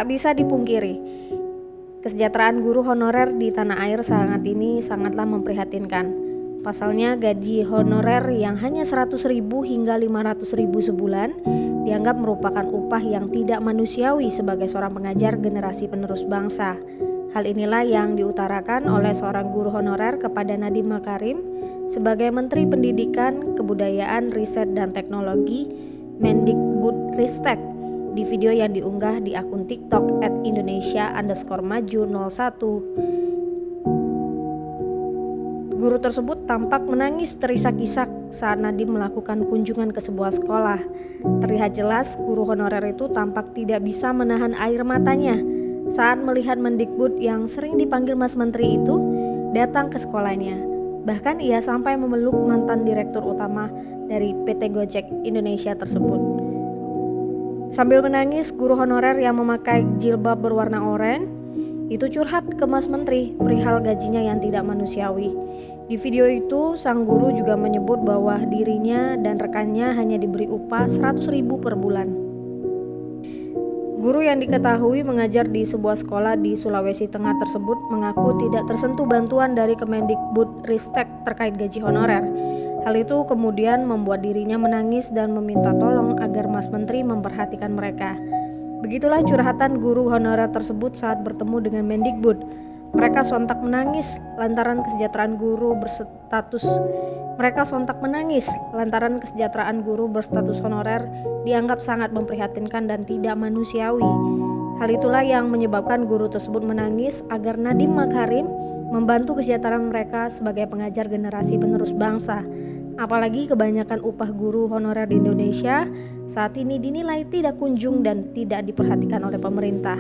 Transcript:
Tak bisa dipungkiri, kesejahteraan guru honorer di tanah air sangatlah memprihatinkan. Pasalnya gaji honorer yang hanya 100.000 hingga 500.000 sebulan dianggap merupakan upah yang tidak manusiawi sebagai seorang pengajar generasi penerus bangsa. Hal inilah yang diutarakan oleh seorang guru honorer kepada Nadiem Makarim sebagai Menteri Pendidikan, Kebudayaan, Riset dan Teknologi Mendikbudristek di video yang diunggah di akun TikTok @Indonesia_maju01. Guru tersebut tampak menangis terisak-isak saat Nadiem melakukan kunjungan ke sebuah sekolah. Terlihat jelas guru honorer itu tampak tidak bisa menahan air matanya saat melihat Mendikbud yang sering dipanggil Mas Menteri itu datang ke sekolahnya. Bahkan ia sampai memeluk mantan direktur utama dari PT Gojek Indonesia tersebut. Sambil menangis, guru honorer yang memakai jilbab berwarna oranye itu curhat ke Mas Menteri perihal gajinya yang tidak manusiawi. Di video itu, sang guru juga menyebut bahwa dirinya dan rekannya hanya diberi upah 100.000 per bulan. Guru yang diketahui mengajar di sebuah sekolah di Sulawesi Tengah tersebut mengaku tidak tersentuh bantuan dari Kemendikbudristek terkait gaji honorer. Hal itu kemudian membuat dirinya menangis dan meminta tolong agar Mas Menteri memperhatikan mereka. Begitulah curhatan guru honorer tersebut saat bertemu dengan Mendikbud. Mereka sontak menangis lantaran kesejahteraan guru berstatus honorer dianggap sangat memprihatinkan dan tidak manusiawi. Hal itulah yang menyebabkan guru tersebut menangis agar Nadiem Makarim membantu kesejahteraan mereka sebagai pengajar generasi penerus bangsa. Apalagi kebanyakan upah guru honorer di Indonesia saat ini dinilai tidak kunjung dan tidak diperhatikan oleh pemerintah.